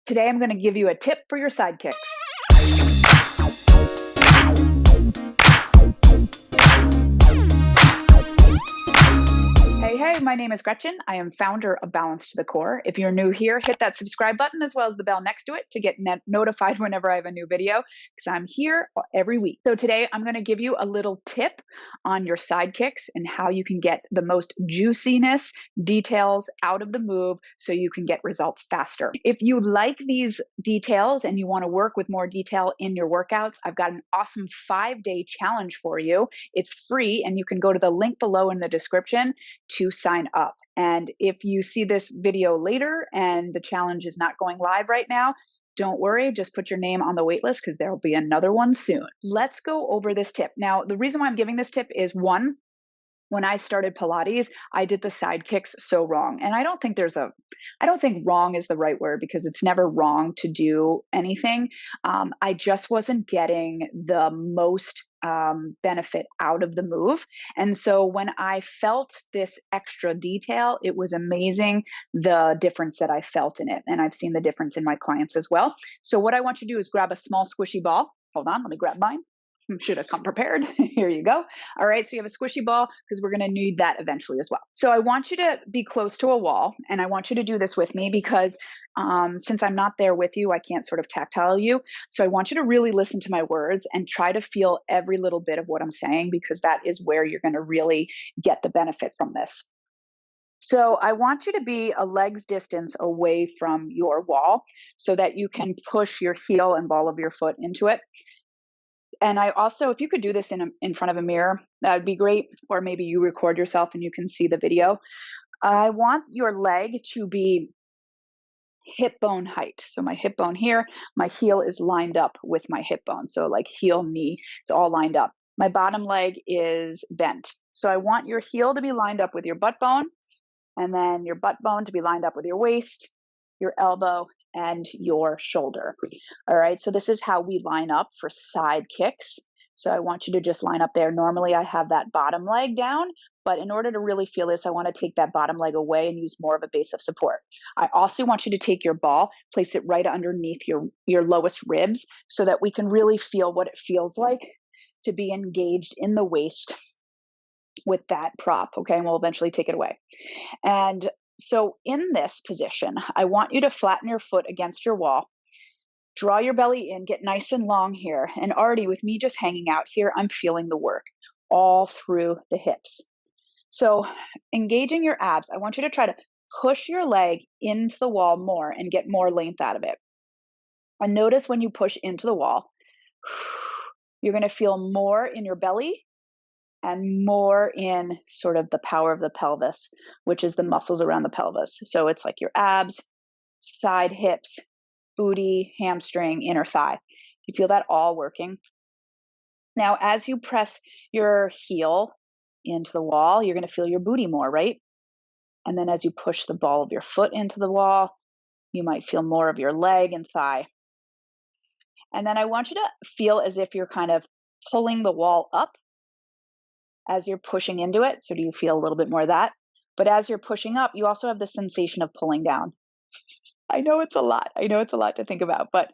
Today, I'm going to give you a tip for your side kicks. Hey, my name is Gretchen. I am founder of Balance to the Core. If you're new here, hit that subscribe button as well as the bell next to it to get notified whenever I have a new video, because I'm here every week. So today I'm going to give you a little tip on your side kicks and how you can get the most juiciness, details out of the move so you can get results faster. If you like these details and you want to work with more detail in your workouts, I've got an awesome 5-day challenge for you. It's free, and you can go to the link below in the description to sign up. And if you see this video later and the challenge is not going live right now, don't worry, just put your name on the wait list because there will be another one soon. Let's go over this tip. Now, the reason why I'm giving this tip is one, when I started Pilates, I did the side kicks so wrong. And I don't think wrong is the right word, because it's never wrong to do anything. I just wasn't getting the most benefit out of the move. And so when I felt this extra detail, it was amazing the difference that I felt in it. And I've seen the difference in my clients as well. So what I want you to do is grab a small squishy ball. Hold on, let me grab mine. Should have come prepared. Here you go. All right, so you have a squishy ball because we're going to need that eventually as well. So I want you to be close to a wall, and I want you to do this with me because since I'm not there with you, I can't sort of tactile you. So I want you to really listen to my words and try to feel every little bit of what I'm saying, because that is where you're going to really get the benefit from this. So I want you to be a leg's distance away from your wall so that you can push your heel and ball of your foot into it. And I also, if you could do this in front of a mirror, that would be great. Or maybe you record yourself and you can see the video. I want your leg to be hip bone height. So my hip bone here, my heel is lined up with my hip bone. So like heel, knee, it's all lined up. My bottom leg is bent. So I want your heel to be lined up with your butt bone, and then your butt bone to be lined up with your waist, your elbow, and your shoulder. All right, so this is how we line up for side kicks. So I want you to just line up there. Normally I have that bottom leg down, but in order to really feel this, I want to take that bottom leg away and use more of a base of support. I also want you to take your ball, place it right underneath your lowest ribs so that we can really feel what it feels like to be engaged in the waist with that prop, okay? And we'll eventually take it away. And so in this position, I want you to flatten your foot against your wall, draw your belly in, get nice and long here. And already with me just hanging out here, I'm feeling the work all through the hips. So engaging your abs, I want you to try to push your leg into the wall more and get more length out of it. And notice when you push into the wall, you're going to feel more in your belly and more in sort of the power of the pelvis, which is the muscles around the pelvis. So it's like your abs, side hips, booty, hamstring, inner thigh. You feel that all working. Now, as you press your heel into the wall, you're going to feel your booty more, right? And then as you push the ball of your foot into the wall, you might feel more of your leg and thigh. And then I want you to feel as if you're kind of pulling the wall up as you're pushing into it. So do you feel a little bit more of that? But as you're pushing up, you also have the sensation of pulling down. I know it's a lot. I know it's a lot to think about, but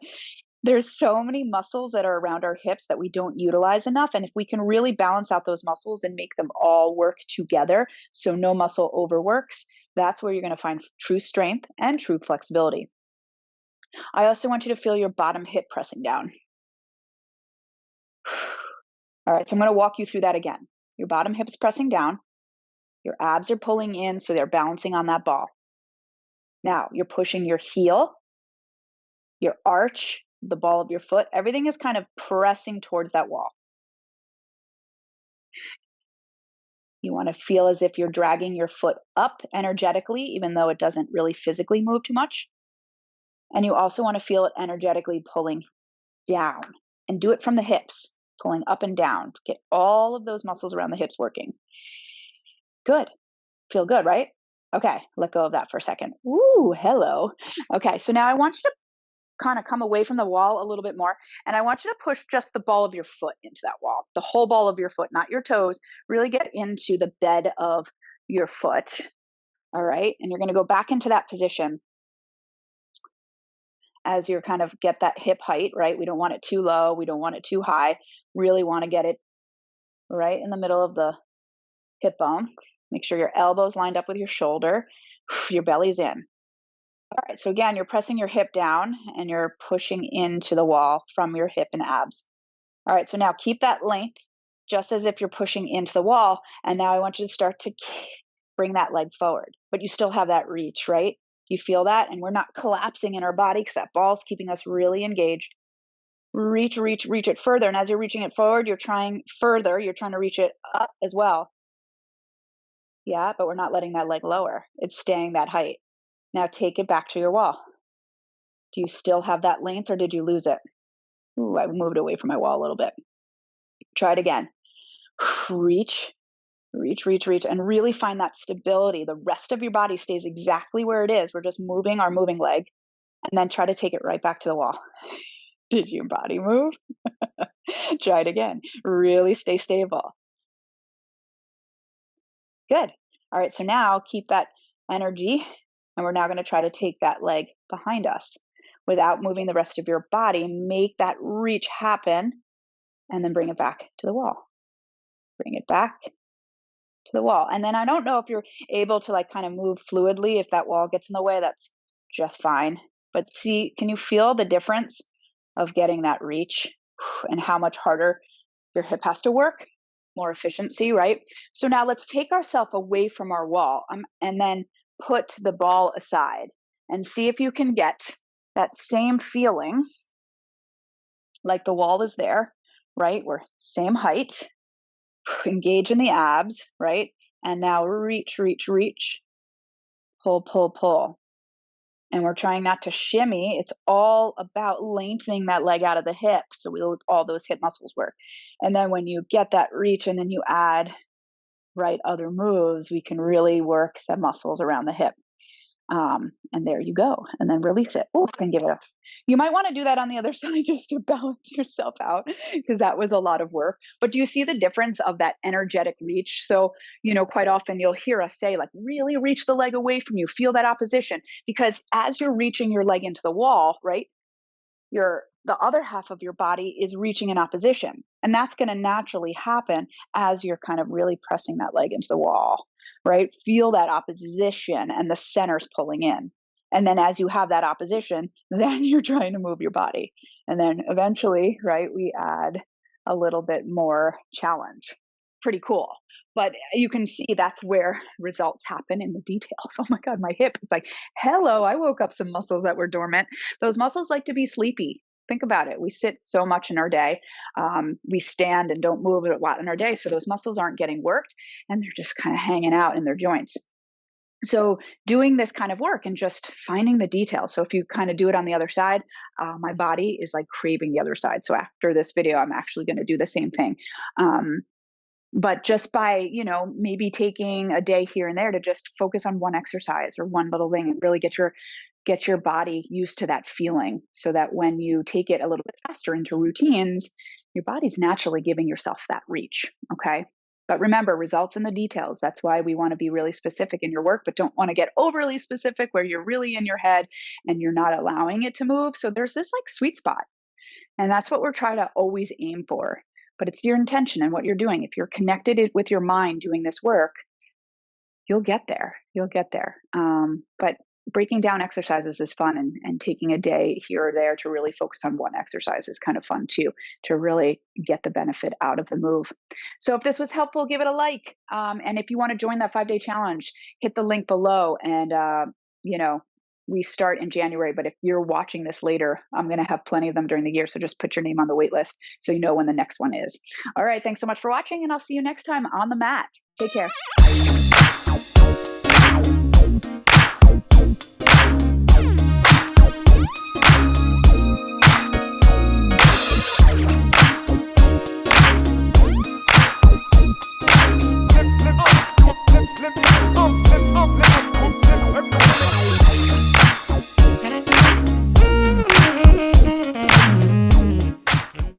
there's so many muscles that are around our hips that we don't utilize enough. And if we can really balance out those muscles and make them all work together so no muscle overworks, that's where you're going to find true strength and true flexibility. I also want you to feel your bottom hip pressing down. All right, so I'm going to walk you through that again. Your bottom hip is pressing down. Your abs are pulling in, so they're balancing on that ball. Now, you're pushing your heel, your arch, the ball of your foot. Everything is kind of pressing towards that wall. You want to feel as if you're dragging your foot up energetically, even though it doesn't really physically move too much. And you also want to feel it energetically pulling down, and do it from the hips, pulling up and down. Get all of those muscles around the hips working. Good. Feel good, right? Okay, let go of that for a second. Ooh, hello. Okay, so now I want you to kind of come away from the wall a little bit more, and I want you to push just the ball of your foot into that wall, the whole ball of your foot, not your toes. Really get into the bed of your foot. All right, and you're going to go back into that position. as you're kind of get that hip height, right? We don't want it too low. We don't want it too high. Really want to get it right in the middle of the hip bone. Make sure your elbow's lined up with your shoulder. Your belly's in. All right, so again, you're pressing your hip down and you're pushing into the wall from your hip and abs. All right, so now keep that length just as if you're pushing into the wall. And now I want you to start to bring that leg forward, but you still have that reach, right? You feel that? And we're not collapsing in our body because that ball's keeping us really engaged. Reach, reach, reach it further. And as you're reaching it forward, you're trying further. You're trying to reach it up as well. Yeah, but we're not letting that leg lower. It's staying that height. Now take it back to your wall. Do you still have that length or did you lose it? Ooh, I moved away from my wall a little bit. Try it again. Reach, reach, reach, reach, and really find that stability. The rest of your body stays exactly where it is. We're just moving our moving leg and then try to take it right back to the wall. Did your body move? Try it again. Really stay stable. Good. All right, so now keep that energy, and we're now going to try to take that leg behind us without moving the rest of your body. Make that reach happen, and then bring it back to the wall. Bring it back to the wall. And then I don't know if you're able to like kind of move fluidly. If that wall gets in the way, that's just fine. But see, can you feel the difference of getting that reach and how much harder your hip has to work? More efficiency, right? So now let's take ourselves away from our wall and then put the ball aside and see if you can get that same feeling like the wall is there, right? We're same height, engage in the abs, right? And now reach, reach, reach, pull, pull, pull. And we're trying not to shimmy. It's all about lengthening that leg out of the hip. So all those hip muscles work. And then when you get that reach and then you add other moves, we can really work the muscles around the hip. And there you go. And then release it. Oh, and give it up. You might want to do that on the other side just to balance yourself out because that was a lot of work. But do you see the difference of that energetic reach? So, quite often you'll hear us say, like, really reach the leg away from you. Feel that opposition. Because as you're reaching your leg into the wall, right, the other half of your body is reaching in opposition. And that's going to naturally happen as you're kind of really pressing that leg into the wall, right? Feel that opposition and the center's pulling in. And then as you have that opposition, then you're trying to move your body. And then eventually, right, we add a little bit more challenge. Pretty cool. But you can see that's where results happen in the details. Oh my God, my hip. It's like, hello, I woke up some muscles that were dormant. Those muscles like to be sleepy. Think about it. We sit so much in our day. We stand and don't move a lot in our day. So those muscles aren't getting worked and they're just kind of hanging out in their joints. So doing this kind of work and just finding the details. So if you kind of do it on the other side, my body is like craving the other side. So after this video, I'm actually going to do the same thing. But just by, maybe taking a day here and there to just focus on one exercise or one little thing and really get your body used to that feeling so that when you take it a little bit faster into routines, your body's naturally giving yourself that reach. Okay. But remember, results in the details. That's why we want to be really specific in your work, but don't want to get overly specific where you're really in your head and you're not allowing it to move. So there's this like sweet spot. And that's what we're trying to always aim for. But it's your intention and what you're doing. If you're connected with your mind doing this work, you'll get there. You'll get there. But breaking down exercises is fun, and taking a day here or there to really focus on one exercise is kind of fun too, to really get the benefit out of the move. So if this was helpful, give it a like. And if you want to join that 5-day challenge, hit the link below. And, we start in January, but if you're watching this later, I'm going to have plenty of them during the year. So just put your name on the wait list so you know when the next one is. All right. Thanks so much for watching, and I'll see you next time on the mat. Take care.